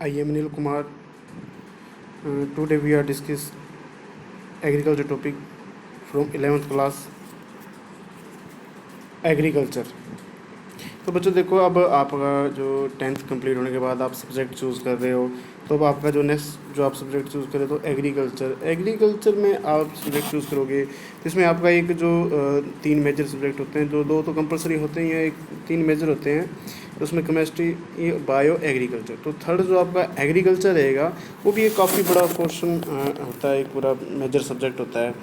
I am Anil Kumar. Today we are discuss agriculture topic from 11th class agriculture. तो बच्चों देखो, अब आपका जो 10th कंप्लीट होने के बाद आप सब्जेक्ट चूज़ कर रहे हो, तो अब आपका जो नेक्स्ट जो आप सब्जेक्ट चूज़ करें तो एग्रीकल्चर में आप सब्जेक्ट चूज़ करोगे तो इसमें आपका एक जो 3 मेजर सब्जेक्ट होते हैं, जो 2 तो कंपलसरी होते हैं, एक 3 मेजर होते हैं, तो उसमें केमिस्ट्री, बायो, एग्रीकल्चर। तो थर्ड जो आपका एग्रीकल्चर रहेगा वो भी एक काफ़ी बड़ा पोर्शन होता है, एक पूरा मेजर सब्जेक्ट होता है,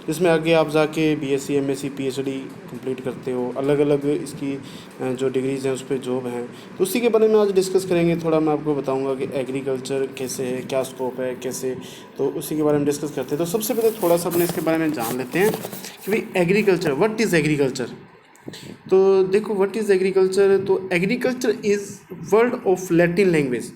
जिसमें आगे आप जाके बीएससी, एमएससी, पीएचडी कंप्लीट करते हो, अलग अलग इसकी जो डिग्रीज़ हैं उस पर जॉब हैं। तो उसी के बारे में आज डिस्कस करेंगे। थोड़ा मैं आपको बताऊंगा कि एग्रीकल्चर कैसे है, क्या स्कोप है, कैसे, तो उसी के बारे में डिस्कस करते हैं। तो सबसे पहले थोड़ा सा अपने इसके बारे में जान लेते हैं कि भाई एग्रीकल्चर, व्हाट इज़ एग्रीकल्चर। तो देखो, व्हाट इज़ एग्रीकल्चर, तो agriculture is word of Latin language.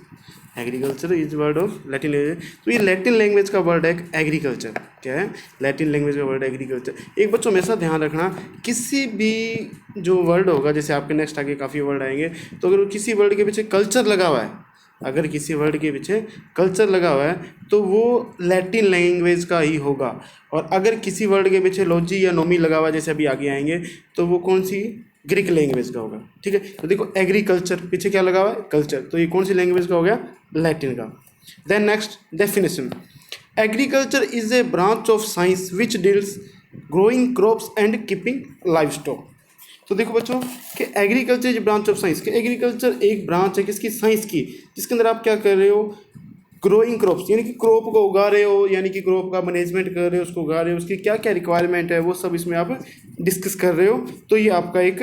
Agriculture is word of Latin language. तो ये लैटिन लैंग्वेज का वर्ड है एग्रीकल्चर। क्या है? लैटिन लैंग्वेज का वर्ड एग्रीकल्चर। एक बच्चों हमेशा ध्यान रखना, किसी भी जो वर्ड होगा, जैसे आपके नेक्स्ट आगे काफ़ी वर्ड आएंगे, तो अगर किसी वर्ड के पीछे कल्चर लगा हुआ है, अगर किसी वर्ड के पीछे कल्चर लगा हुआ है तो वो लैटिन लैंग्वेज का ही होगा। और अगर किसी वर्ड के पीछे लॉजी या नोमी लगा हुआ है, जैसे अभी आगे आएंगे, तो वो कौन सी? ग्रीक लैंग्वेज का होगा। ठीक है, तो देखो एग्रीकल्चर पीछे क्या लगा हुआ है? कल्चर। तो ये कौन सी लैंग्वेज का हो गया? लैटिन का। Then next definition, agriculture is a branch of science which deals growing crops and keeping livestock. तो देखो बच्चों कि agriculture is branch of science, कि एग्रीकल्चर एक ब्रांच है किसकी? साइंस की, जिसके अंदर आप क्या कर रहे हो? ग्रोइंग क्रॉप्स, यानी कि क्रॉप को उगा रहे हो, यानी कि क्रॉप का मैनेजमेंट कर रहे हो, उसको उगा रहे हो, उसकी क्या क्या रिक्वायरमेंट है वो सब इसमें आप डिस्कस कर रहे हो। तो ये आपका एक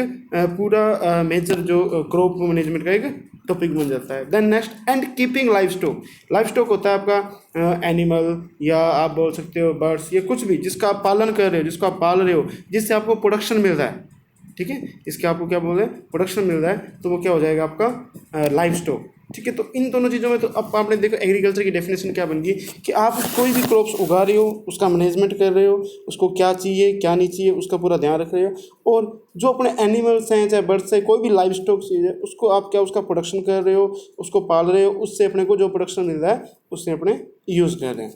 पूरा मेजर जो क्रॉप मैनेजमेंट का एक टॉपिक बन जाता है। Then next, and keeping livestock. Livestock होता है आपका एनिमल, या आप बोल सकते हो बर्ड्स, या कुछ भी जिसका आप पालन कर रहे हो, जिसको आप पाल रहे हो, जिससे आपको प्रोडक्शन मिल रहा है। ठीक है, इसके आपको क्या बोल रहे हैं? प्रोडक्शन मिल रहा है, तो वो क्या हो जाएगा? आपका लाइव स्टॉक। ठीक है, तो इन दोनों चीज़ों में तो अब आपने देखो एग्रीकल्चर की डेफिनेशन क्या बन गई कि आप कोई भी क्रॉप्स उगा रहे हो, उसका मैनेजमेंट कर रहे हो, उसको क्या चाहिए क्या नहीं चाहिए उसका पूरा ध्यान रख रहे हो, और जो अपने एनिमल्स हैं, चाहे बर्ड्स है, कोई भी लाइव स्टॉक चीज़ है, उसको आप क्या उसका प्रोडक्शन कर रहे हो, उसको पाल रहे हो, उससे अपने को जो प्रोडक्शन मिल रहा है उससे अपने यूज़ कर रहे हैं।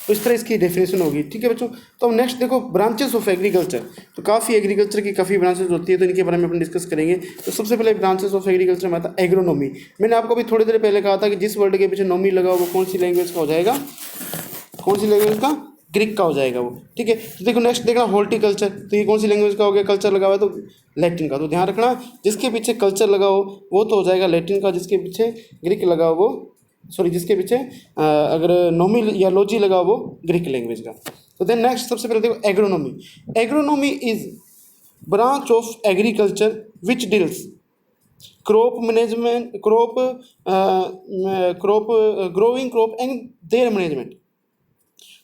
तो इस तरह इसकी डेफिनेशन होगी। ठीक है बच्चों, तो अब नेक्स्ट देखो ब्रांचेस ऑफ एग्रीकल्चर। तो काफ़ी एग्रीकल्चर की काफ़ी ब्रांचेस होती है, तो इनके बारे में अपन डिस्कस करेंगे। तो सबसे पहले ब्रांचेस ऑफ एग्रीकल्चर में आता है एग्रोनॉमी। मैंने आपको अभी थोड़ी देर पहले कहा था कि जिस वर्ड के पीछे नॉमी लगा वो कौन सी लैंग्वेज का हो जाएगा? कौन सी लैंग्वेज का? ग्रीक का हो जाएगा वो। ठीक है, तो देखो नेक्स्ट देखना हॉर्टिकल्चर। तो ये कौन सी लैंग्वेज का हो गया? कल्चर लगा हुआ है तो लैटिन का। तो ध्यान रखना, जिसके पीछे कल्चर लगा हो वो तो हो जाएगा लैटिन का, जिसके पीछे ग्रीक लगा हो वो, सॉरी, जिसके पीछे अगर नोमी या लॉजी लगा वो ग्रीक लैंग्वेज का। तो देन नेक्स्ट सबसे पहले देखो agronomy. Agronomy is branch of agriculture which deals crop management, crop growing crop and their management.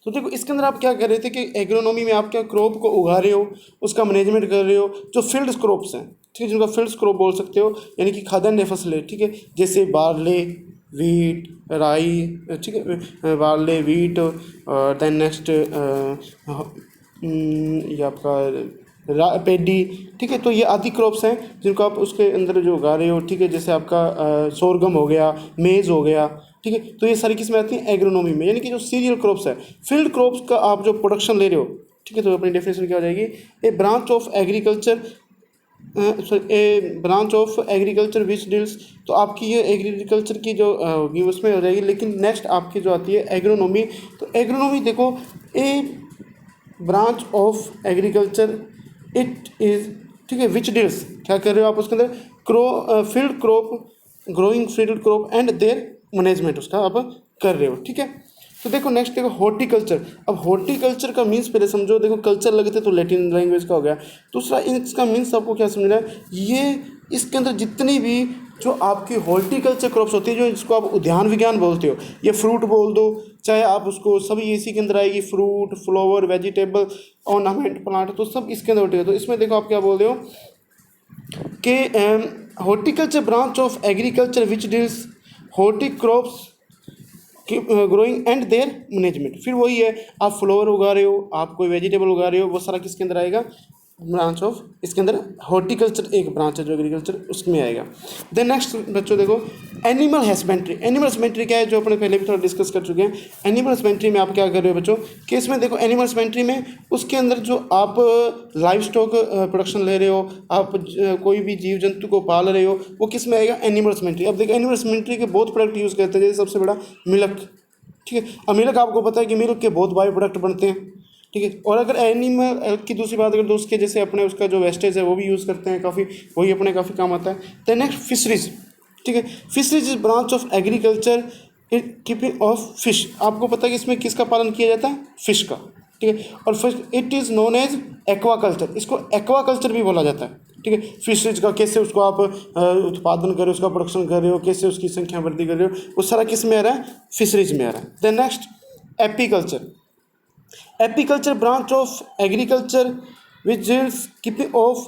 तो देखो इसके अंदर आप क्या कर रहे थे कि एग्रोनॉमी में आप क्या क्रॉप को उगा रहे हो, उसका मैनेजमेंट कर रहे हो, जो फील्ड क्रॉप्स हैं, ठीक है, जिनका फील्ड क्रॉप बोल सकते हो, यानी कि खाद्यान्न फसलें। ठीक है, जैसे बार्ले, वीट, राई, ठीक है, बार्ले, वीट, और देन नेक्स्ट ये आपका पेडी। ठीक है, तो ये आदि क्रॉप्स हैं जिनको आप उसके अंदर जो उगा रहे हो। ठीक है, जैसे आपका सोरगम हो गया, मेज़ हो गया। ठीक है, तो ये सारी किस्में आती हैं एग्रोनॉमी में, यानी कि जो सीरियल क्रॉप्स है, फील्ड क्रॉप्स का आप जो प्रोडक्शन ले रहे हो। ठीक है, तो अपनी डेफिनेशन क्या हो जाएगी? A branch of agriculture, a branch of agriculture which deals. तो आपकी ये एग्रीकल्चर की जो होगी उसमें हो जाएगी। लेकिन नेक्स्ट आपकी जो आती है एग्रोनॉमी। तो एग्रोनॉमी देखो, a branch of agriculture it is, ठीक है, विच डील्स, क्या कर रहे हो आप उसके अंदर? Field crop, growing field crop and their management उसका आप कर रहे हो। ठीक है, तो देखो नेक्स्ट देखो हॉर्टिकल्चर। अब हॉर्टिकल्चर का मीन्स पहले समझो। देखो कल्चर लगते तो लैटिन लैंग्वेज का हो गया। दूसरा इसका मीन्स आपको क्या समझना है? ये इसके अंदर जितनी भी जो आपकी हॉर्टिकल्चर क्रॉप्स होती है, जो जिसको आप उद्यान विज्ञान बोलते हो, ये फ्रूट बोल दो, चाहे आप उसको, सभी इसी के अंदर आएगी। Fruit, flower, vegetable, ornament, plant, तो सब इसके अंदर होती है। तो इसमें देखो आप क्या बोल रहे हो कि horticulture branch of agriculture which deals horticrops growing and their management. फिर वही है, आप फ्लावर उगा रहे हो, आप कोई वेजिटेबल उगा रहे हो, वो सारा किसके अंदर आएगा? ब्रांच ऑफ, इसके अंदर हॉर्टिकल्चर एक ब्रांच है जो एग्रीकल्चर उसमें आएगा। देन नेक्स्ट बच्चों देखो एनिमल हस्बेंड्री। एनिमल हस्बेंड्री क्या है, जो अपने पहले भी थोड़ा डिस्कस कर चुके हैं। एनिमल हस्बेंड्री में आप क्या कर रहे हो बच्चों, कि इसमें देखो एनिमल हस्बेंड्री में उसके अंदर जो आप लाइव स्टॉक प्रोडक्शन ले रहे हो, आप कोई भी जीव जंतु को पाल रहे हो, वो किस में आएगा, एनिमल हस्बेंड्री। अब देखो एनिमल हस्बेंड्री के बहुत प्रोडक्ट यूज़ करते हैं, जैसे सबसे बड़ा मिल्क, ठीक है। अब मिल्क आपको पता है कि मिल्क के बहुत बायो प्रोडक्ट बनते हैं, ठीक है। और अगर एनिमल की दूसरी बात अगर तो उसके जैसे अपने उसका जो वेस्टेज है वो भी यूज़ करते हैं काफ़ी, वही अपने काफ़ी काम आता है। तो नेक्स्ट फिशरीज, ठीक है। Fisheries is branch of agriculture in keeping of fish. आपको पता है कि इसमें किसका पालन किया जाता है, फिश का, ठीक है। और fish it is known as aquaculture, इसको एक्वाकल्चर भी बोला जाता है, ठीक है। फिशरीज का कैसे उसको आप उत्पादन कर रहे हो, उसका प्रोडक्शन कर रहे हो, कैसे उसकी संख्या वृद्धि कर रहे हो, वो सारा किस में आ रहा है, फिशरीज में आ रहा है। Then next apiculture. Apiculture branch of agriculture which deals keeping of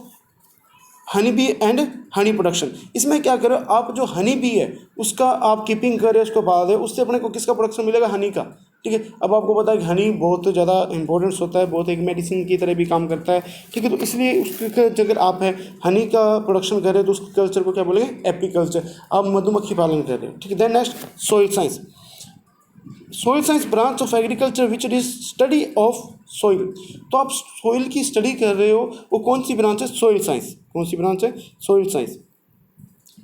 honey bee and honey production. इसमें क्या करो आप, जो हनी बी है उसका आप कीपिंग करें, उसको पाल रहे हो, उससे अपने को किसका प्रोडक्शन मिलेगा, हनी का, ठीक है। अब आपको पता है कि हनी बहुत ज़्यादा इंपॉर्टेंस होता है, बहुत एक मेडिसिन की तरह भी काम करता है, ठीक है। तो इसलिए उसके अगर आप है हनी का प्रोडक्शन कर रहे हो तो उस कल्चर को क्या बोलेंगे, एपीकल्चर। आप मधुमक्खी पालन कर रहे हो, ठीक है। Then next soil science. Soil science branch of agriculture which is study of soil. तो आप सोइल की स्टडी कर रहे हो, वो कौन सी ब्रांच है, सोइल साइंस। कौन सी ब्रांच है, सोइल साइंस,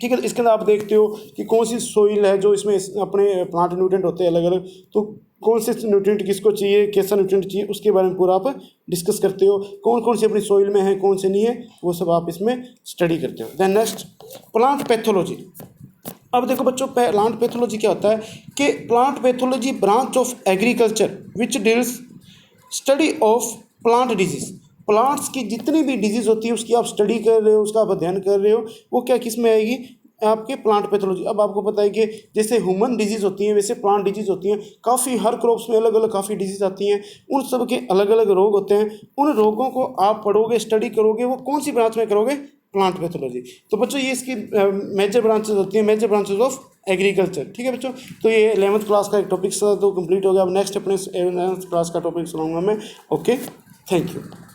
ठीक है। इसके अंदर आप देखते हो कि कौन सी सोइल है जो इसमें अपने प्लांट न्यूट्रिएंट होते हैं अलग अलग, तो कौन से न्यूट्रिएंट किसको चाहिए, कैसा न्यूट्रिएंट चाहिए, उसके बारे में पूरा आप डिस्कस करते हो। कौन कौन सी अपनी सोइल में है, कौन से नहीं है, वो सब आप इसमें स्टडी करते हो। Then next plant pathology. अब देखो बच्चों प्लांट पैथोलॉजी क्या होता है, कि plant pathology branch of agriculture which deals study of plant disease. Plants की जितनी भी डिजीज़ होती है उसकी आप स्टडी कर रहे हो, उसका आप अध्ययन कर रहे हो, वो क्या किस में आएगी, आपके प्लांट पैथोलॉजी। अब आपको पता है कि जैसे ह्यूमन डिजीज़ होती हैं वैसे प्लांट डिजीज़ होती हैं, काफ़ी हर क्रॉप्स में अलग अलग काफ़ी डिजीज़ आती हैं, उन सब के अलग अलग रोग होते हैं। उन रोगों को आप पढ़ोगे, स्टडी करोगे, वो कौन सी ब्रांच में करोगे, प्लांट पैथोलॉजी। तो बच्चों ये इसकी मेजर ब्रांचेज होती हैं, मेजर ब्रांचेज ऑफ एग्रीकल्चर, ठीक है बच्चों। तो ये 11th क्लास का एक टॉपिक तो कंप्लीट हो गया। अब नेक्स्ट अपने 11th क्लास का टॉपिक सुनाऊंगा मैं। Okay, thank you.